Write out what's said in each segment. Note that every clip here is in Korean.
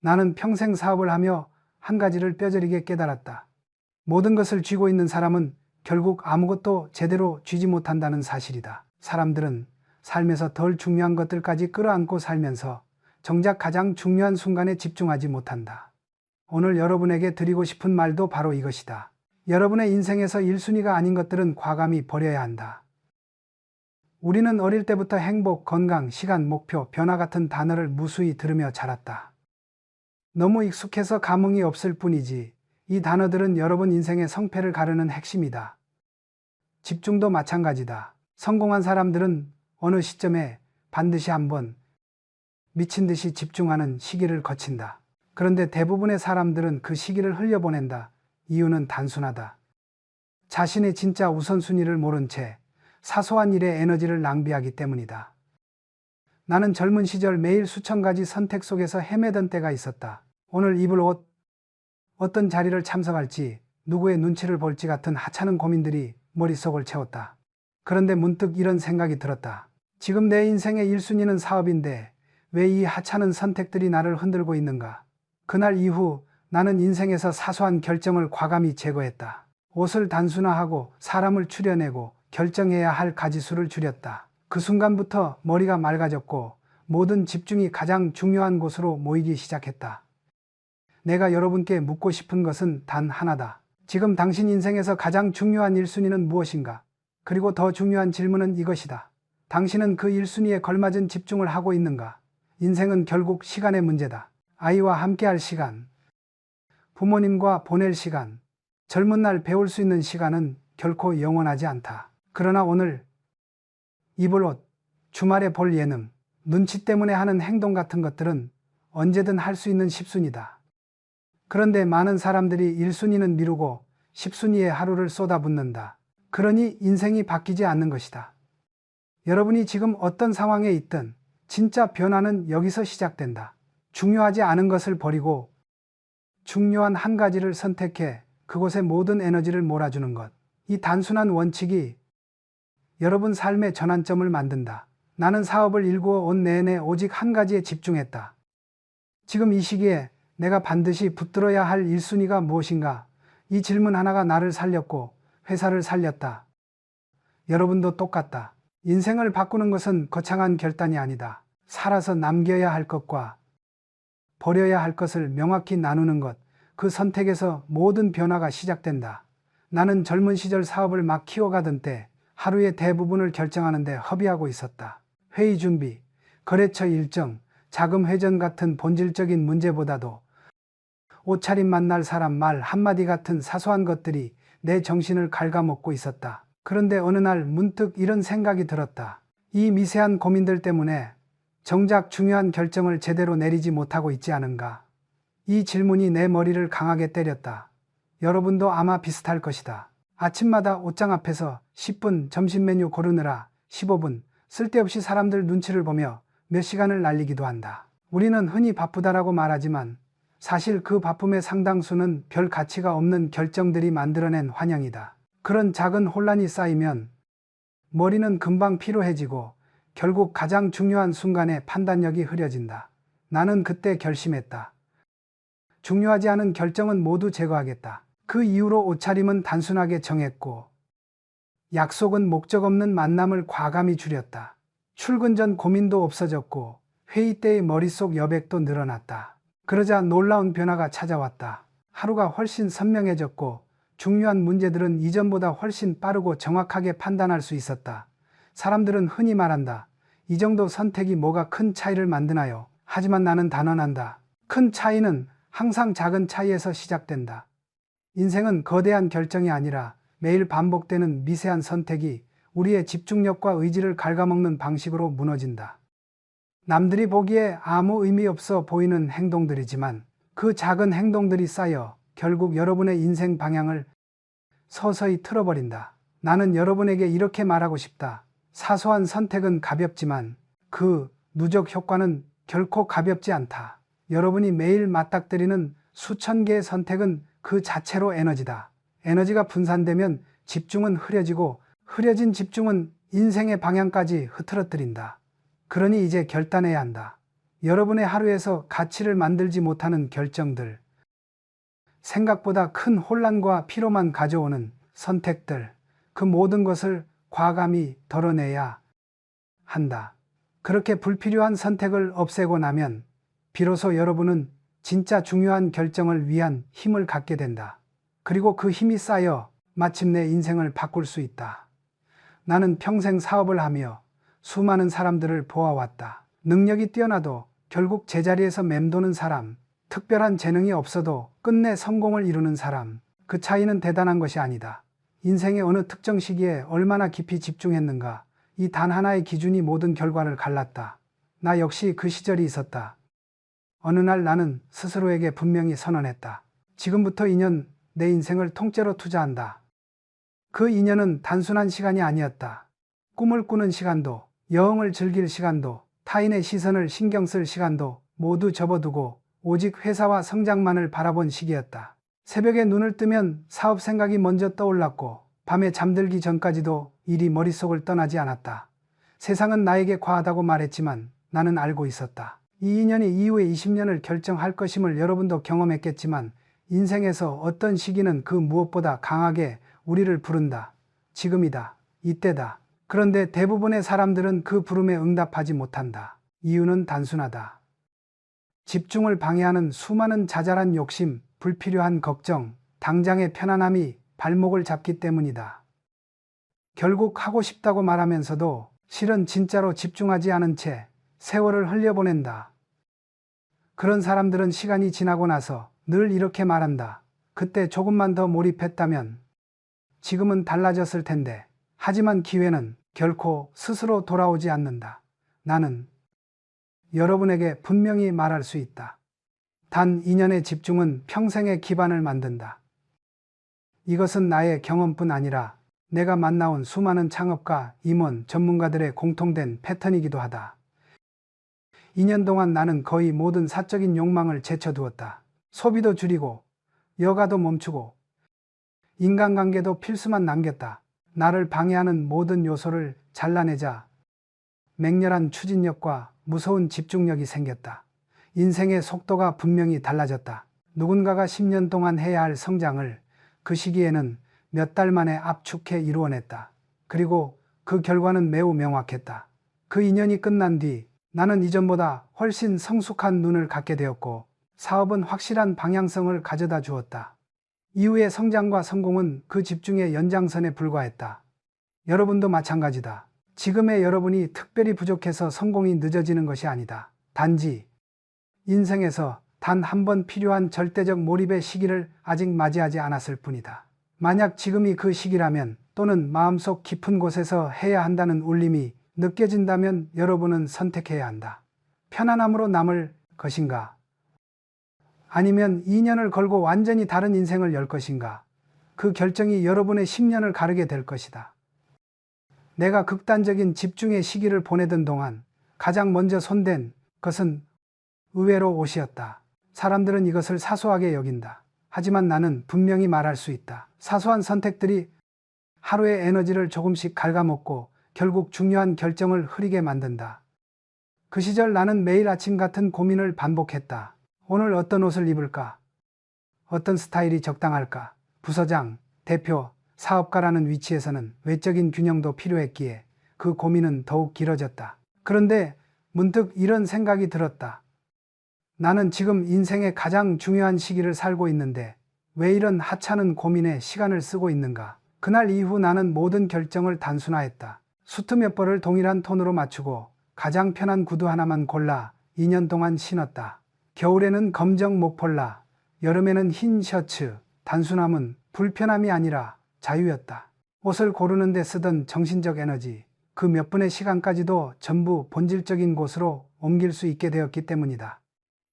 나는 평생 사업을 하며 한 가지를 뼈저리게 깨달았다. 모든 것을 쥐고 있는 사람은 결국 아무것도 제대로 쥐지 못한다는 사실이다. 사람들은 삶에서 덜 중요한 것들까지 끌어안고 살면서 정작 가장 중요한 순간에 집중하지 못한다. 오늘 여러분에게 드리고 싶은 말도 바로 이것이다. 여러분의 인생에서 1순위가 아닌 것들은 과감히 버려야 한다. 우리는 어릴 때부터 행복, 건강, 시간, 목표, 변화 같은 단어를 무수히 들으며 자랐다. 너무 익숙해서 감흥이 없을 뿐이지 이 단어들은 여러분 인생의 성패를 가르는 핵심이다. 집중도 마찬가지다. 성공한 사람들은 어느 시점에 반드시 한번 미친 듯이 집중하는 시기를 거친다. 그런데 대부분의 사람들은 그 시기를 흘려보낸다. 이유는 단순하다. 자신의 진짜 우선순위를 모른 채 사소한 일에 에너지를 낭비하기 때문이다. 나는 젊은 시절 매일 수천 가지 선택 속에서 헤매던 때가 있었다. 오늘 입을 옷, 어떤 자리를 참석할지, 누구의 눈치를 볼지 같은 하찮은 고민들이 머릿속을 채웠다. 그런데 문득 이런 생각이 들었다. 지금 내 인생의 1순위는 사업인데 왜 이 하찮은 선택들이 나를 흔들고 있는가? 그날 이후 나는 인생에서 사소한 결정을 과감히 제거했다. 옷을 단순화하고 사람을 추려내고 결정해야 할 가지수를 줄였다. 그 순간부터 머리가 맑아졌고 모든 집중이 가장 중요한 곳으로 모이기 시작했다. 내가 여러분께 묻고 싶은 것은 단 하나다. 지금 당신 인생에서 가장 중요한 1순위는 무엇인가? 그리고 더 중요한 질문은 이것이다. 당신은 그 1순위에 걸맞은 집중을 하고 있는가? 인생은 결국 시간의 문제다. 아이와 함께할 시간, 부모님과 보낼 시간, 젊은 날 배울 수 있는 시간은 결코 영원하지 않다. 그러나 오늘 입을 옷, 주말에 볼 예능, 눈치 때문에 하는 행동 같은 것들은 언제든 할 수 있는 10순위다. 그런데 많은 사람들이 1순위는 미루고 10순위에 하루를 쏟아붓는다. 그러니 인생이 바뀌지 않는 것이다. 여러분이 지금 어떤 상황에 있든 진짜 변화는 여기서 시작된다. 중요하지 않은 것을 버리고 중요한 한 가지를 선택해 그곳에 모든 에너지를 몰아주는 것. 이 단순한 원칙이 여러분 삶의 전환점을 만든다. 나는 사업을 일구어 온 내내 오직 한 가지에 집중했다. 지금 이 시기에 내가 반드시 붙들어야 할 1순위가 무엇인가? 이 질문 하나가 나를 살렸고 회사를 살렸다. 여러분도 똑같다. 인생을 바꾸는 것은 거창한 결단이 아니다. 살아서 남겨야 할 것과 버려야 할 것을 명확히 나누는 것, 그 선택에서 모든 변화가 시작된다. 나는 젊은 시절 사업을 막 키워가던 때 하루의 대부분을 결정하는데 허비하고 있었다. 회의 준비, 거래처 일정, 자금 회전 같은 본질적인 문제보다도 옷차림 만날 사람 말 한마디 같은 사소한 것들이 내 정신을 갉아먹고 있었다. 그런데 어느 날 문득 이런 생각이 들었다. 이 미세한 고민들 때문에 정작 중요한 결정을 제대로 내리지 못하고 있지 않은가? 이 질문이 내 머리를 강하게 때렸다. 여러분도 아마 비슷할 것이다. 아침마다 옷장 앞에서 10분 점심 메뉴 고르느라 15분 쓸데없이 사람들 눈치를 보며 몇 시간을 날리기도 한다. 우리는 흔히 바쁘다라고 말하지만 사실 그 바쁨의 상당수는 별 가치가 없는 결정들이 만들어낸 환영이다. 그런 작은 혼란이 쌓이면 머리는 금방 피로해지고 결국 가장 중요한 순간에 판단력이 흐려진다. 나는 그때 결심했다. 중요하지 않은 결정은 모두 제거하겠다. 그 이후로 옷차림은 단순하게 정했고 약속은 목적 없는 만남을 과감히 줄였다. 출근 전 고민도 없어졌고 회의 때의 머릿속 여백도 늘어났다. 그러자 놀라운 변화가 찾아왔다. 하루가 훨씬 선명해졌고 중요한 문제들은 이전보다 훨씬 빠르고 정확하게 판단할 수 있었다. 사람들은 흔히 말한다. 이 정도 선택이 뭐가 큰 차이를 만드나요? 하지만 나는 단언한다. 큰 차이는 항상 작은 차이에서 시작된다. 인생은 거대한 결정이 아니라 매일 반복되는 미세한 선택이 우리의 집중력과 의지를 갉아먹는 방식으로 무너진다. 남들이 보기에 아무 의미 없어 보이는 행동들이지만 그 작은 행동들이 쌓여 결국 여러분의 인생 방향을 서서히 틀어버린다. 나는 여러분에게 이렇게 말하고 싶다. 사소한 선택은 가볍지만 그 누적 효과는 결코 가볍지 않다. 여러분이 매일 맞닥뜨리는 수천 개의 선택은 그 자체로 에너지다. 에너지가 분산되면 집중은 흐려지고 흐려진 집중은 인생의 방향까지 흐트러뜨린다. 그러니 이제 결단해야 한다. 여러분의 하루에서 가치를 만들지 못하는 결정들, 생각보다 큰 혼란과 피로만 가져오는 선택들, 그 모든 것을 과감히 덜어내야 한다. 그렇게 불필요한 선택을 없애고 나면 비로소 여러분은 진짜 중요한 결정을 위한 힘을 갖게 된다. 그리고 그 힘이 쌓여 마침내 인생을 바꿀 수 있다. 나는 평생 사업을 하며 수많은 사람들을 보아왔다. 능력이 뛰어나도 결국 제자리에서 맴도는 사람, 특별한 재능이 없어도 끝내 성공을 이루는 사람, 그 차이는 대단한 것이 아니다. 인생의 어느 특정 시기에 얼마나 깊이 집중했는가, 이 단 하나의 기준이 모든 결과를 갈랐다. 나 역시 그 시절이 있었다. 어느 날 나는 스스로에게 분명히 선언했다. 지금부터 2년 내 인생을 통째로 투자한다. 그 2년은 단순한 시간이 아니었다. 꿈을 꾸는 시간도, 여행을 즐길 시간도, 타인의 시선을 신경 쓸 시간도 모두 접어두고 오직 회사와 성장만을 바라본 시기였다. 새벽에 눈을 뜨면 사업 생각이 먼저 떠올랐고 밤에 잠들기 전까지도 일이 머릿속을 떠나지 않았다. 세상은 나에게 과하다고 말했지만 나는 알고 있었다. 이 2년이 이후의 20년을 결정할 것임을 여러분도 경험했겠지만 인생에서 어떤 시기는 그 무엇보다 강하게 우리를 부른다. 지금이다. 이때다. 그런데 대부분의 사람들은 그 부름에 응답하지 못한다. 이유는 단순하다. 집중을 방해하는 수많은 자잘한 욕심, 불필요한 걱정, 당장의 편안함이 발목을 잡기 때문이다. 결국 하고 싶다고 말하면서도 실은 진짜로 집중하지 않은 채 세월을 흘려보낸다. 그런 사람들은 시간이 지나고 나서 늘 이렇게 말한다. 그때 조금만 더 몰입했다면 지금은 달라졌을 텐데. 하지만 기회는 결코 스스로 돌아오지 않는다. 나는 여러분에게 분명히 말할 수 있다. 단 2년의 집중은 평생의 기반을 만든다. 이것은 나의 경험뿐 아니라 내가 만나온 수많은 창업가, 임원, 전문가들의 공통된 패턴이기도 하다. 2년 동안 나는 거의 모든 사적인 욕망을 제쳐두었다. 소비도 줄이고 여가도 멈추고 인간관계도 필수만 남겼다. 나를 방해하는 모든 요소를 잘라내자 맹렬한 추진력과 무서운 집중력이 생겼다. 인생의 속도가 분명히 달라졌다. 누군가가 10년 동안 해야 할 성장을 그 시기에는 몇 달 만에 압축해 이루어냈다. 그리고 그 결과는 매우 명확했다. 그 2년이 끝난 뒤 나는 이전보다 훨씬 성숙한 눈을 갖게 되었고 사업은 확실한 방향성을 가져다 주었다. 이후의 성장과 성공은 그 집중의 연장선에 불과했다. 여러분도 마찬가지다. 지금의 여러분이 특별히 부족해서 성공이 늦어지는 것이 아니다. 단지 인생에서 단 한 번 필요한 절대적 몰입의 시기를 아직 맞이하지 않았을 뿐이다. 만약 지금이 그 시기라면 또는 마음속 깊은 곳에서 해야 한다는 울림이 느껴진다면 여러분은 선택해야 한다. 편안함으로 남을 것인가? 아니면 2년을 걸고 완전히 다른 인생을 열 것인가? 그 결정이 여러분의 10년을 가르게 될 것이다. 내가 극단적인 집중의 시기를 보내던 동안 가장 먼저 손댄 것은 의외로 옷이었다. 사람들은 이것을 사소하게 여긴다. 하지만 나는 분명히 말할 수 있다. 사소한 선택들이 하루의 에너지를 조금씩 갉아먹고 결국 중요한 결정을 흐리게 만든다. 그 시절 나는 매일 아침 같은 고민을 반복했다. 오늘 어떤 옷을 입을까? 어떤 스타일이 적당할까? 부서장, 대표, 사업가라는 위치에서는 외적인 균형도 필요했기에 그 고민은 더욱 길어졌다. 그런데 문득 이런 생각이 들었다. 나는 지금 인생의 가장 중요한 시기를 살고 있는데 왜 이런 하찮은 고민에 시간을 쓰고 있는가? 그날 이후 나는 모든 결정을 단순화했다. 수트 몇 벌을 동일한 톤으로 맞추고 가장 편한 구두 하나만 골라 2년 동안 신었다. 겨울에는 검정 목폴라, 여름에는 흰 셔츠. 단순함은 불편함이 아니라 자유였다. 옷을 고르는 데 쓰던 정신적 에너지, 그 몇 분의 시간까지도 전부 본질적인 곳으로 옮길 수 있게 되었기 때문이다.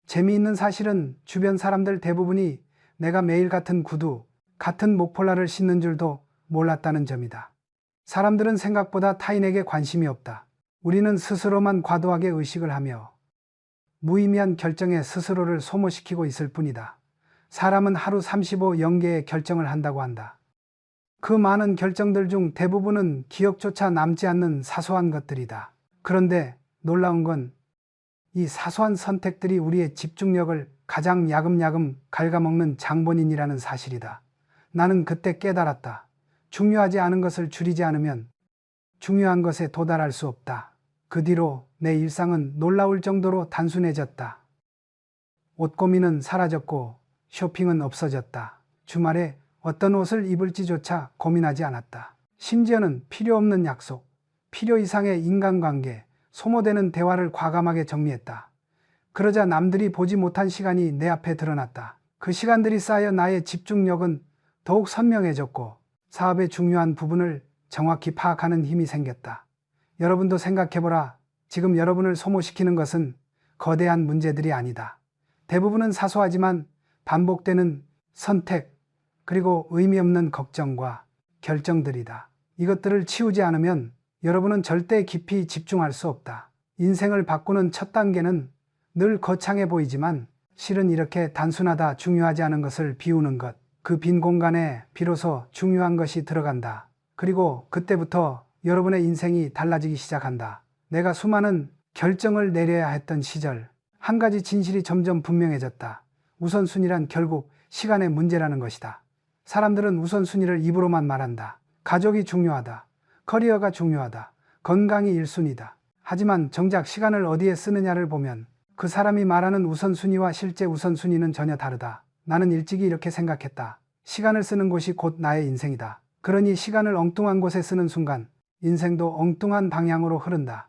재미있는 사실은 주변 사람들 대부분이 내가 매일 같은 구두, 같은 목폴라를 신는 줄도 몰랐다는 점이다. 사람들은 생각보다 타인에게 관심이 없다. 우리는 스스로만 과도하게 의식을 하며 무의미한 결정에 스스로를 소모시키고 있을 뿐이다. 사람은 하루 35영개의 결정을 한다고 한다. 그 많은 결정들 중 대부분은 기억조차 남지 않는 사소한 것들이다. 그런데 놀라운 건 이 사소한 선택들이 우리의 집중력을 가장 야금야금 갉아먹는 장본인이라는 사실이다. 나는 그때 깨달았다. 중요하지 않은 것을 줄이지 않으면 중요한 것에 도달할 수 없다. 그 뒤로 내 일상은 놀라울 정도로 단순해졌다. 옷 고민은 사라졌고 쇼핑은 없어졌다. 주말에 어떤 옷을 입을지조차 고민하지 않았다. 심지어는 필요 없는 약속, 필요 이상의 인간관계, 소모되는 대화를 과감하게 정리했다. 그러자 남들이 보지 못한 시간이 내 앞에 드러났다. 그 시간들이 쌓여 나의 집중력은 더욱 선명해졌고 사업의 중요한 부분을 정확히 파악하는 힘이 생겼다. 여러분도 생각해보라. 지금 여러분을 소모시키는 것은 거대한 문제들이 아니다. 대부분은 사소하지만 반복되는 선택, 그리고 의미 없는 걱정과 결정들이다. 이것들을 치우지 않으면 여러분은 절대 깊이 집중할 수 없다. 인생을 바꾸는 첫 단계는 늘 거창해 보이지만 실은 이렇게 단순하다. 중요하지 않은 것을 비우는 것. 그 빈 공간에 비로소 중요한 것이 들어간다. 그리고 그때부터 여러분의 인생이 달라지기 시작한다. 내가 수많은 결정을 내려야 했던 시절, 한 가지 진실이 점점 분명해졌다. 우선순위란 결국 시간의 문제라는 것이다. 사람들은 우선순위를 입으로만 말한다. 가족이 중요하다. 커리어가 중요하다. 건강이 1순위다. 하지만 정작 시간을 어디에 쓰느냐를 보면 그 사람이 말하는 우선순위와 실제 우선순위는 전혀 다르다. 나는 일찍이 이렇게 생각했다. 시간을 쓰는 곳이 곧 나의 인생이다. 그러니 시간을 엉뚱한 곳에 쓰는 순간 인생도 엉뚱한 방향으로 흐른다.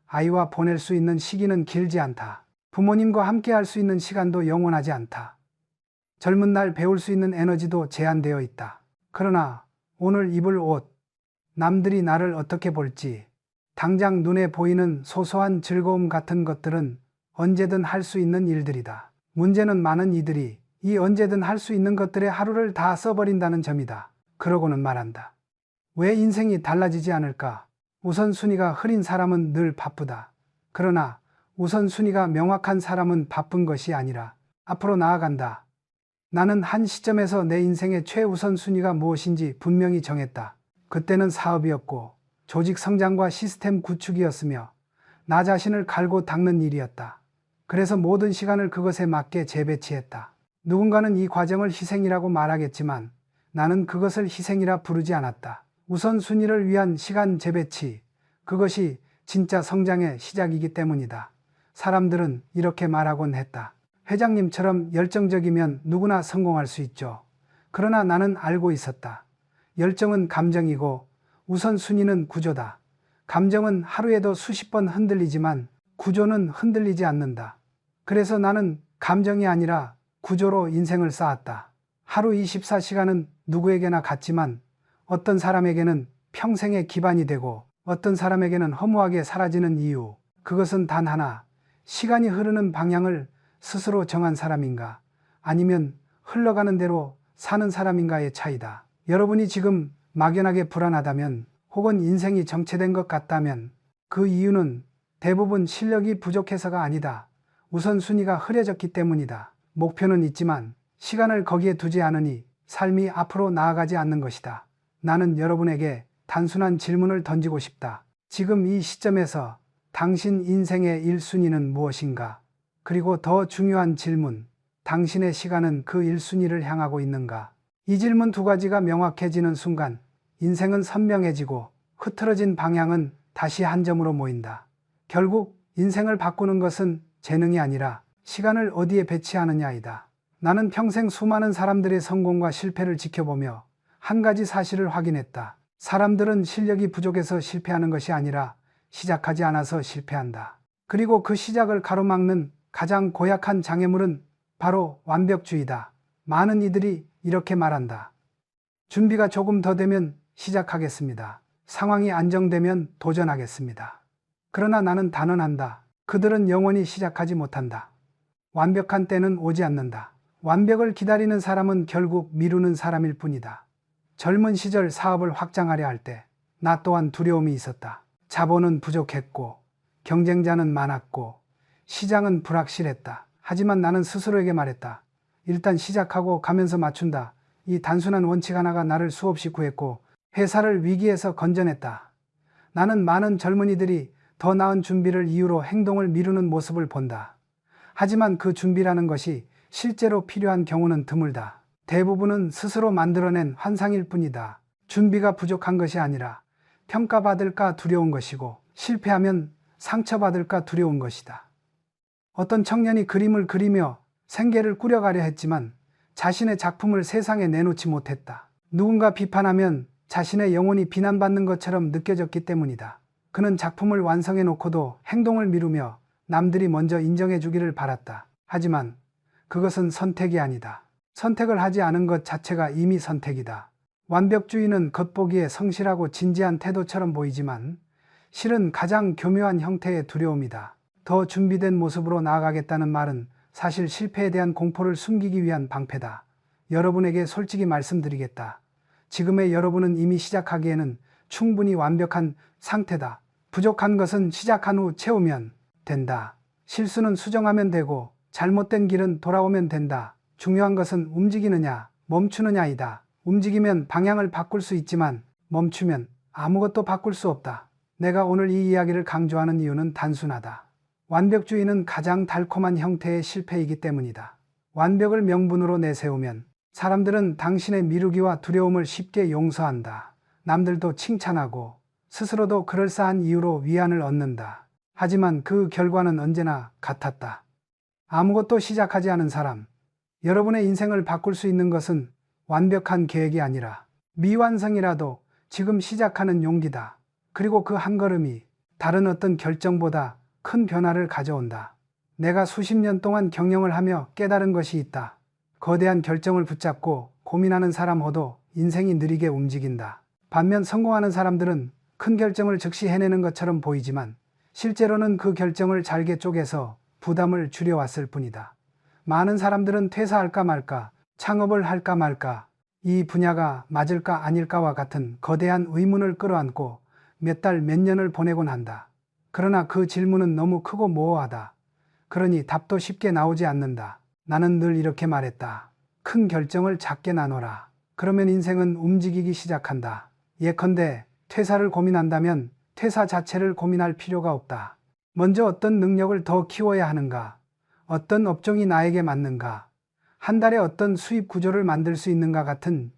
아이와 보낼 수 있는 시기는 길지 않다. 부모님과 함께 할 수 있는 시간도 영원하지 않다. 젊은 날 배울 수 있는 에너지도 제한되어 있다. 그러나 오늘 입을 옷, 남들이 나를 어떻게 볼지, 당장 눈에 보이는 소소한 즐거움 같은 것들은 언제든 할 수 있는 일들이다. 문제는 많은 이들이 이 언제든 할 수 있는 것들의 하루를 다 써버린다는 점이다. 그러고는 말한다. 왜 인생이 달라지지 않을까? 우선순위가 흐린 사람은 늘 바쁘다. 그러나 우선순위가 명확한 사람은 바쁜 것이 아니라 앞으로 나아간다. 나는 한 시점에서 내 인생의 최우선순위가 무엇인지 분명히 정했다. 그때는 사업이었고 조직 성장과 시스템 구축이었으며 나 자신을 갈고 닦는 일이었다. 그래서 모든 시간을 그것에 맞게 재배치했다. 누군가는 이 과정을 희생이라고 말하겠지만 나는 그것을 희생이라 부르지 않았다. 우선순위를 위한 시간 재배치, 그것이 진짜 성장의 시작이기 때문이다. 사람들은 이렇게 말하곤 했다. 회장님처럼 열정적이면 누구나 성공할 수 있죠. 그러나 나는 알고 있었다. 열정은 감정이고 우선순위는 구조다. 감정은 하루에도 수십 번 흔들리지만 구조는 흔들리지 않는다. 그래서 나는 감정이 아니라 구조로 인생을 쌓았다. 하루 24시간은 누구에게나 같지만 어떤 사람에게는 평생의 기반이 되고 어떤 사람에게는 허무하게 사라지는 이유, 그것은 단 하나, 시간이 흐르는 방향을 스스로 정한 사람인가 아니면 흘러가는 대로 사는 사람인가의 차이다. 여러분이 지금 막연하게 불안하다면 혹은 인생이 정체된 것 같다면 그 이유는 대부분 실력이 부족해서가 아니다. 우선순위가 흐려졌기 때문이다. 목표는 있지만 시간을 거기에 두지 않으니 삶이 앞으로 나아가지 않는 것이다. 나는 여러분에게 단순한 질문을 던지고 싶다. 지금 이 시점에서 당신 인생의 1순위는 무엇인가? 그리고 더 중요한 질문, 당신의 시간은 그 1순위를 향하고 있는가? 이 질문 두 가지가 명확해지는 순간 인생은 선명해지고 흐트러진 방향은 다시 한 점으로 모인다. 결국 인생을 바꾸는 것은 재능이 아니라 시간을 어디에 배치하느냐이다. 나는 평생 수많은 사람들의 성공과 실패를 지켜보며 한 가지 사실을 확인했다. 사람들은 실력이 부족해서 실패하는 것이 아니라 시작하지 않아서 실패한다. 그리고 그 시작을 가로막는 가장 고약한 장애물은 바로 완벽주의다. 많은 이들이 이렇게 말한다. 준비가 조금 더 되면 시작하겠습니다. 상황이 안정되면 도전하겠습니다. 그러나 나는 단언한다. 그들은 영원히 시작하지 못한다. 완벽한 때는 오지 않는다. 완벽을 기다리는 사람은 결국 미루는 사람일 뿐이다. 젊은 시절 사업을 확장하려 할 때 나 또한 두려움이 있었다. 자본은 부족했고 경쟁자는 많았고 시장은 불확실했다. 하지만 나는 스스로에게 말했다. 일단 시작하고 가면서 맞춘다. 이 단순한 원칙 하나가 나를 수없이 구했고 회사를 위기에서 건져냈다. 나는 많은 젊은이들이 더 나은 준비를 이유로 행동을 미루는 모습을 본다. 하지만 그 준비라는 것이 실제로 필요한 경우는 드물다. 대부분은 스스로 만들어낸 환상일 뿐이다. 준비가 부족한 것이 아니라 평가받을까 두려운 것이고, 실패하면 상처받을까 두려운 것이다. 어떤 청년이 그림을 그리며 생계를 꾸려가려 했지만 자신의 작품을 세상에 내놓지 못했다. 누군가 비판하면 자신의 영혼이 비난받는 것처럼 느껴졌기 때문이다. 그는 작품을 완성해 놓고도 행동을 미루며 남들이 먼저 인정해 주기를 바랐다. 하지만 그것은 선택이 아니다. 선택을 하지 않은 것 자체가 이미 선택이다. 완벽주의는 겉보기에 성실하고 진지한 태도처럼 보이지만 실은 가장 교묘한 형태의 두려움이다. 더 준비된 모습으로 나아가겠다는 말은 사실 실패에 대한 공포를 숨기기 위한 방패다. 여러분에게 솔직히 말씀드리겠다. 지금의 여러분은 이미 시작하기에는 충분히 완벽한 상태다. 부족한 것은 시작한 후 채우면 된다. 실수는 수정하면 되고 잘못된 길은 돌아오면 된다. 중요한 것은 움직이느냐, 멈추느냐이다. 움직이면 방향을 바꿀 수 있지만 멈추면 아무것도 바꿀 수 없다. 내가 오늘 이 이야기를 강조하는 이유는 단순하다. 완벽주의는 가장 달콤한 형태의 실패이기 때문이다. 완벽을 명분으로 내세우면 사람들은 당신의 미루기와 두려움을 쉽게 용서한다. 남들도 칭찬하고 스스로도 그럴싸한 이유로 위안을 얻는다. 하지만 그 결과는 언제나 같았다. 아무것도 시작하지 않은 사람, 여러분의 인생을 바꿀 수 있는 것은 완벽한 계획이 아니라 미완성이라도 지금 시작하는 용기다. 그리고 그 한 걸음이 다른 어떤 결정보다 큰 변화를 가져온다. 내가 수십 년 동안 경영을 하며 깨달은 것이 있다. 거대한 결정을 붙잡고 고민하는 사람 호도 인생이 느리게 움직인다. 반면 성공하는 사람들은 큰 결정을 즉시 해내는 것처럼 보이지만 실제로는 그 결정을 잘게 쪼개서 부담을 줄여왔을 뿐이다. 많은 사람들은 퇴사할까 말까, 창업을 할까 말까, 이 분야가 맞을까 아닐까와 같은 거대한 의문을 끌어안고 몇 달, 몇 년을 보내곤 한다. 그러나 그 질문은 너무 크고 모호하다. 그러니 답도 쉽게 나오지 않는다. 나는 늘 이렇게 말했다. 큰 결정을 작게 나눠라. 그러면 인생은 움직이기 시작한다. 예컨대 퇴사를 고민한다면 퇴사 자체를 고민할 필요가 없다. 먼저 어떤 능력을 더 키워야 하는가? 어떤 업종이 나에게 맞는가? 한 달에 어떤 수입 구조를 만들 수 있는가 같은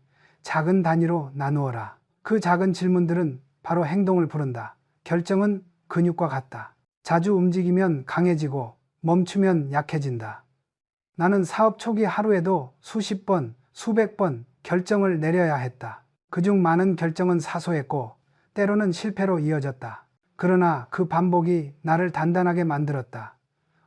작은 단위로 나누어라. 그 작은 질문들은 바로 행동을 부른다. 결정은 근육과 같다. 자주 움직이면 강해지고 멈추면 약해진다. 나는 사업 초기 하루에도 수십 번, 수백 번 결정을 내려야 했다. 그중 많은 결정은 사소했고 때로는 실패로 이어졌다. 그러나 그 반복이 나를 단단하게 만들었다.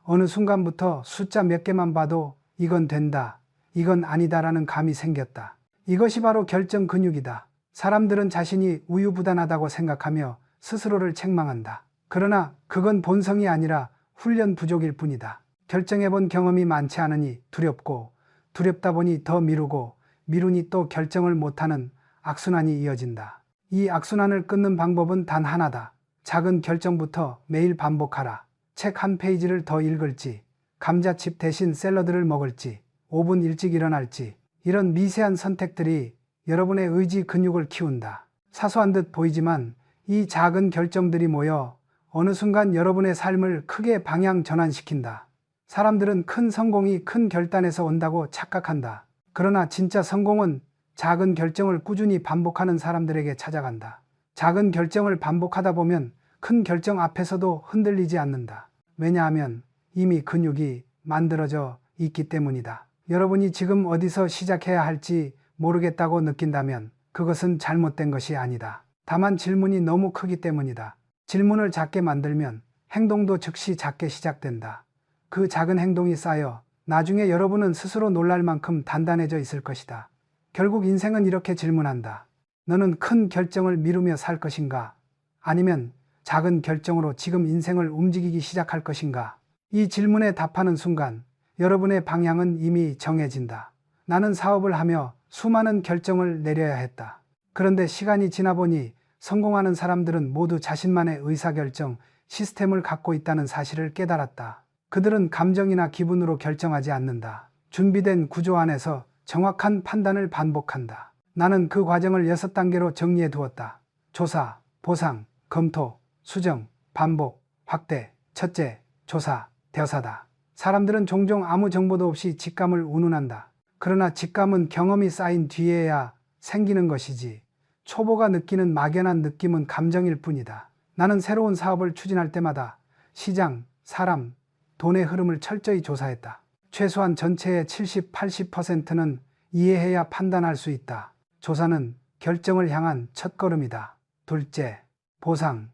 어느 순간부터 숫자 몇 개만 봐도 이건 된다, 이건 아니다라는 감이 생겼다. 이것이 바로 결정 근육이다. 사람들은 자신이 우유부단하다고 생각하며 스스로를 책망한다. 그러나 그건 본성이 아니라 훈련 부족일 뿐이다. 결정해본 경험이 많지 않으니 두렵고, 두렵다 보니 더 미루고, 미루니 또 결정을 못하는 악순환이 이어진다. 이 악순환을 끊는 방법은 단 하나다. 작은 결정부터 매일 반복하라. 책 한 페이지를 더 읽을지, 감자칩 대신 샐러드를 먹을지, 5분 일찍 일어날지, 이런 미세한 선택들이 여러분의 의지 근육을 키운다. 사소한 듯 보이지만 이 작은 결정들이 모여 어느 순간 여러분의 삶을 크게 방향 전환시킨다. 사람들은 큰 성공이 큰 결단에서 온다고 착각한다. 그러나 진짜 성공은 작은 결정을 꾸준히 반복하는 사람들에게 찾아간다. 작은 결정을 반복하다 보면 큰 결정 앞에서도 흔들리지 않는다. 왜냐하면 이미 근육이 만들어져 있기 때문이다. 여러분이 지금 어디서 시작해야 할지 모르겠다고 느낀다면 그것은 잘못된 것이 아니다. 다만 질문이 너무 크기 때문이다. 질문을 작게 만들면 행동도 즉시 작게 시작된다. 그 작은 행동이 쌓여 나중에 여러분은 스스로 놀랄 만큼 단단해져 있을 것이다. 결국 인생은 이렇게 질문한다. 너는 큰 결정을 미루며 살 것인가? 아니면 작은 결정으로 지금 인생을 움직이기 시작할 것인가? 이 질문에 답하는 순간 여러분의 방향은 이미 정해진다. 나는 사업을 하며 수많은 결정을 내려야 했다. 그런데 시간이 지나 보니 성공하는 사람들은 모두 자신만의 의사결정 시스템을 갖고 있다는 사실을 깨달았다. 그들은 감정이나 기분으로 결정하지 않는다. 준비된 구조 안에서 정확한 판단을 반복한다. 나는 그 과정을 6단계로 정리해 두었다. 조사, 보상, 검토, 수정, 반복. 확대, 첫째, 조사, 대사다. 사람들은 종종 아무 정보도 없이 직감을 운운한다. 그러나 직감은 경험이 쌓인 뒤에야 생기는 것이지 초보가 느끼는 막연한 느낌은 감정일 뿐이다. 나는 새로운 사업을 추진할 때마다 시장, 사람, 돈의 흐름을 철저히 조사했다. 최소한 전체의 70, 80%는 이해해야 판단할 수 있다. 조사는 결정을 향한 첫걸음이다. 둘째, 보상,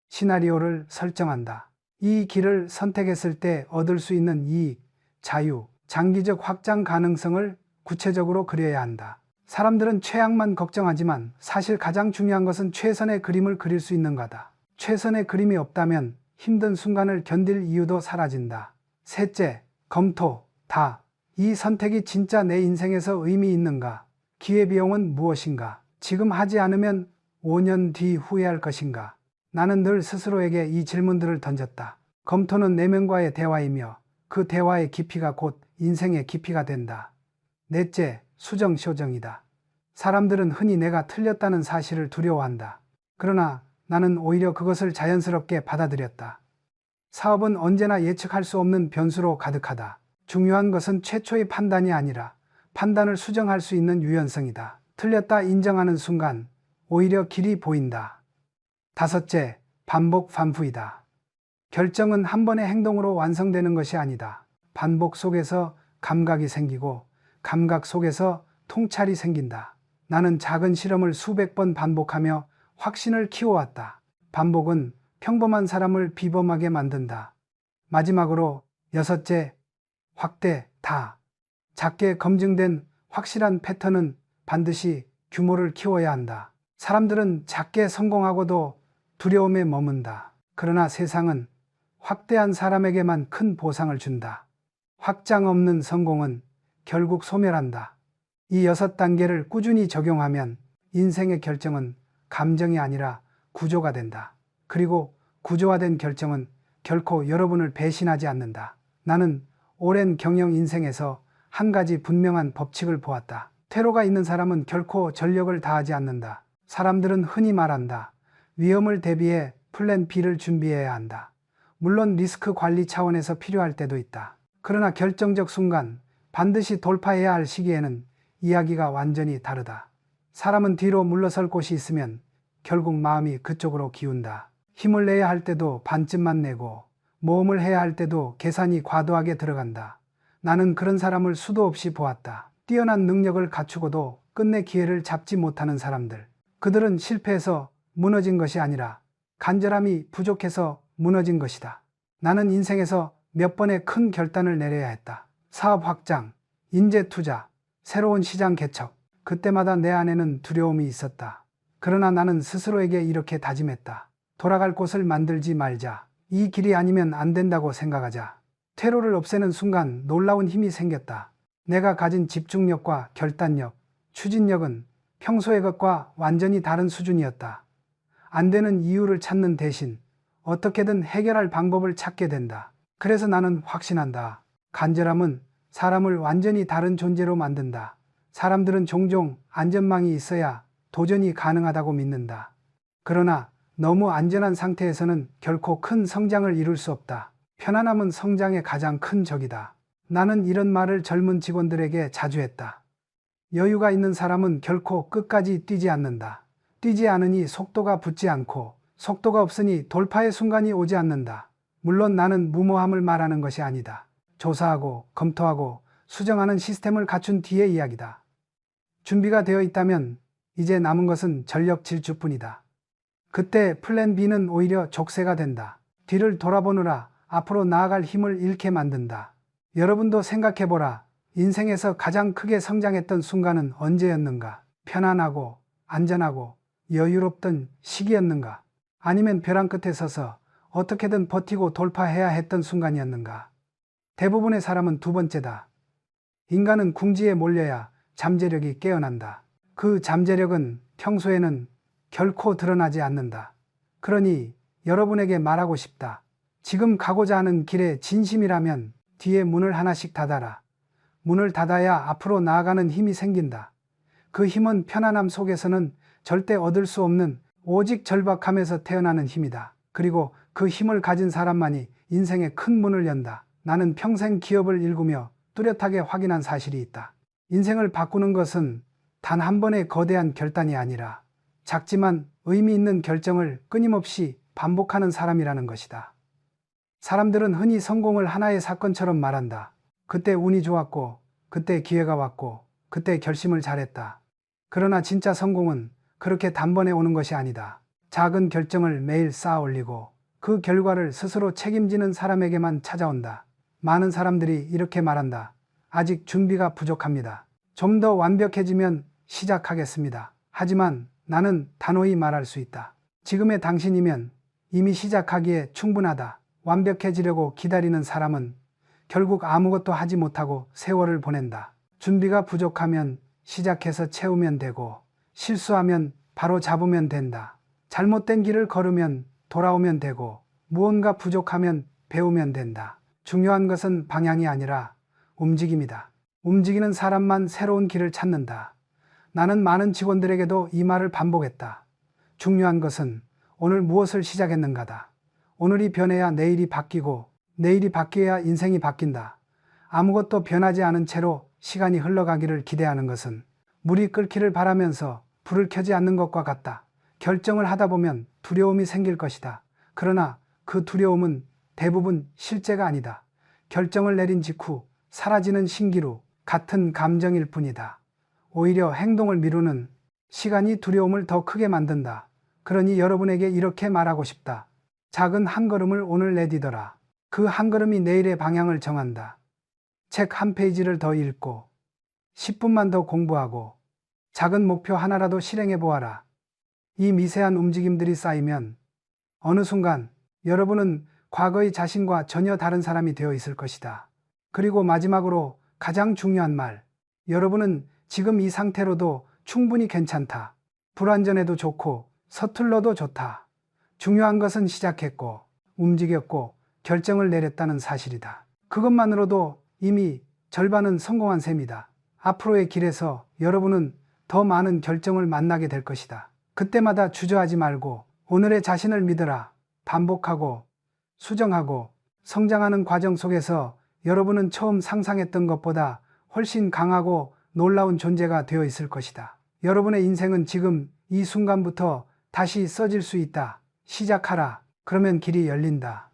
시나리오를 설정한다. 이 길을 선택했을 때 얻을 수 있는 이익, 자유, 장기적 확장 가능성을 구체적으로 그려야 한다. 사람들은 최악만 걱정하지만 사실 가장 중요한 것은 최선의 그림을 그릴 수 있는가다. 최선의 그림이 없다면 힘든 순간을 견딜 이유도 사라진다. 셋째, 검토, 다. 이 선택이 진짜 내 인생에서 의미 있는가? 기회비용은 무엇인가? 지금 하지 않으면 5년 뒤 후회할 것인가? 나는 늘 스스로에게 이 질문들을 던졌다. 검토는 내면과의 대화이며 그 대화의 깊이가 곧 인생의 깊이가 된다. 넷째, 수정 쇼정이다. 사람들은 흔히 내가 틀렸다는 사실을 두려워한다. 그러나 나는 오히려 그것을 자연스럽게 받아들였다. 사업은 언제나 예측할 수 없는 변수로 가득하다. 중요한 것은 최초의 판단이 아니라 판단을 수정할 수 있는 유연성이다. 틀렸다 인정하는 순간 오히려 길이 보인다. 다섯째, 반복 반fu이다. 결정은 한 번의 행동으로 완성되는 것이 아니다. 반복 속에서 감각이 생기고 감각 속에서 통찰이 생긴다. 나는 작은 실험을 수백 번 반복하며 확신을 키워왔다. 반복은 평범한 사람을 비범하게 만든다. 마지막으로 여섯째, 확대, 다. 작게 검증된 확실한 패턴은 반드시 규모를 키워야 한다. 사람들은 작게 성공하고도 두려움에 머문다. 그러나 세상은 확대한 사람에게만 큰 보상을 준다. 확장 없는 성공은 결국 소멸한다. 이 6단계를 꾸준히 적용하면 인생의 결정은 감정이 아니라 구조가 된다. 그리고 구조화된 결정은 결코 여러분을 배신하지 않는다. 나는 오랜 경영 인생에서 한 가지 분명한 법칙을 보았다. 퇴로가 있는 사람은 결코 전력을 다하지 않는다. 사람들은 흔히 말한다. 위험을 대비해 플랜 B를 준비해야 한다. 물론 리스크 관리 차원에서 필요할 때도 있다. 그러나 결정적 순간 반드시 돌파해야 할 시기에는 이야기가 완전히 다르다. 사람은 뒤로 물러설 곳이 있으면 결국 마음이 그쪽으로 기운다. 힘을 내야 할 때도 반쯤만 내고 모험을 해야 할 때도 계산이 과도하게 들어간다. 나는 그런 사람을 수도 없이 보았다. 뛰어난 능력을 갖추고도 끝내 기회를 잡지 못하는 사람들. 그들은 실패해서 무너진 것이 아니라 간절함이 부족해서 무너진 것이다. 나는 인생에서 몇 번의 큰 결단을 내려야 했다. 사업 확장, 인재 투자, 새로운 시장 개척. 그때마다 내 안에는 두려움이 있었다. 그러나 나는 스스로에게 이렇게 다짐했다. 돌아갈 곳을 만들지 말자. 이 길이 아니면 안 된다고 생각하자. 퇴로를 없애는 순간 놀라운 힘이 생겼다. 내가 가진 집중력과 결단력, 추진력은 평소의 것과 완전히 다른 수준이었다. 안 되는 이유를 찾는 대신 어떻게든 해결할 방법을 찾게 된다. 그래서 나는 확신한다. 간절함은 사람을 완전히 다른 존재로 만든다. 사람들은 종종 안전망이 있어야 도전이 가능하다고 믿는다. 그러나 너무 안전한 상태에서는 결코 큰 성장을 이룰 수 없다. 편안함은 성장의 가장 큰 적이다. 나는 이런 말을 젊은 직원들에게 자주 했다. 여유가 있는 사람은 결코 끝까지 뛰지 않는다. 뛰지 않으니 속도가 붙지 않고 속도가 없으니 돌파의 순간이 오지 않는다. 물론 나는 무모함을 말하는 것이 아니다. 조사하고 검토하고 수정하는 시스템을 갖춘 뒤의 이야기다. 준비가 되어 있다면 이제 남은 것은 전력 질주뿐이다. 그때 플랜 B는 오히려 족쇄가 된다. 뒤를 돌아보느라 앞으로 나아갈 힘을 잃게 만든다. 여러분도 생각해보라. 인생에서 가장 크게 성장했던 순간은 언제였는가? 편안하고 안전하고 여유롭던 시기였는가? 아니면 벼랑 끝에 서서 어떻게든 버티고 돌파해야 했던 순간이었는가? 대부분의 사람은 두 번째다. 인간은 궁지에 몰려야 잠재력이 깨어난다. 그 잠재력은 평소에는 결코 드러나지 않는다. 그러니 여러분에게 말하고 싶다. 지금 가고자 하는 길에 진심이라면 뒤에 문을 하나씩 닫아라. 문을 닫아야 앞으로 나아가는 힘이 생긴다. 그 힘은 편안함 속에서는 절대 얻을 수 없는 오직 절박함에서 태어나는 힘이다. 그리고 그 힘을 가진 사람만이 인생의 큰 문을 연다. 나는 평생 기업을 일구며 뚜렷하게 확인한 사실이 있다. 인생을 바꾸는 것은 단 한 번의 거대한 결단이 아니라 작지만 의미 있는 결정을 끊임없이 반복하는 사람이라는 것이다. 사람들은 흔히 성공을 하나의 사건처럼 말한다. 그때 운이 좋았고, 그때 기회가 왔고, 그때 결심을 잘했다. 그러나 진짜 성공은 그렇게 단번에 오는 것이 아니다. 작은 결정을 매일 쌓아 올리고 그 결과를 스스로 책임지는 사람에게만 찾아온다. 많은 사람들이 이렇게 말한다. 아직 준비가 부족합니다. 좀 더 완벽해지면 시작하겠습니다. 하지만 나는 단호히 말할 수 있다. 지금의 당신이면 이미 시작하기에 충분하다. 완벽해지려고 기다리는 사람은 결국 아무것도 하지 못하고 세월을 보낸다. 준비가 부족하면 시작해서 채우면 되고, 실수하면 바로 잡으면 된다. 잘못된 길을 걸으면 돌아오면 되고, 무언가 부족하면 배우면 된다. 중요한 것은 방향이 아니라 움직임이다. 움직이는 사람만 새로운 길을 찾는다. 나는 많은 직원들에게도 이 말을 반복했다. 중요한 것은 오늘 무엇을 시작했는가다. 오늘이 변해야 내일이 바뀌고, 내일이 바뀌어야 인생이 바뀐다. 아무것도 변하지 않은 채로 시간이 흘러가기를 기대하는 것은 물이 끓기를 바라면서 불을 켜지 않는 것과 같다. 결정을 하다 보면 두려움이 생길 것이다. 그러나 그 두려움은 대부분 실제가 아니다. 결정을 내린 직후 사라지는 신기루 같은 감정일 뿐이다. 오히려 행동을 미루는 시간이 두려움을 더 크게 만든다. 그러니 여러분에게 이렇게 말하고 싶다. 작은 한 걸음을 오늘 내디뎌라. 그 한 걸음이 내일의 방향을 정한다. 책 한 페이지를 더 읽고 10분만 더 공부하고 작은 목표 하나라도 실행해 보아라. 이 미세한 움직임들이 쌓이면 어느 순간 여러분은 과거의 자신과 전혀 다른 사람이 되어 있을 것이다. 그리고 마지막으로 가장 중요한 말, 여러분은 지금 이 상태로도 충분히 괜찮다. 불완전해도 좋고 서툴러도 좋다. 중요한 것은 시작했고 움직였고 결정을 내렸다는 사실이다. 그것만으로도 이미 절반은 성공한 셈이다. 앞으로의 길에서 여러분은 더 많은 결정을 만나게 될 것이다. 그때마다 주저하지 말고 오늘의 자신을 믿으라. 반복하고 수정하고 성장하는 과정 속에서 여러분은 처음 상상했던 것보다 훨씬 강하고 놀라운 존재가 되어 있을 것이다. 여러분의 인생은 지금 이 순간부터 다시 써질 수 있다. 시작하라. 그러면 길이 열린다.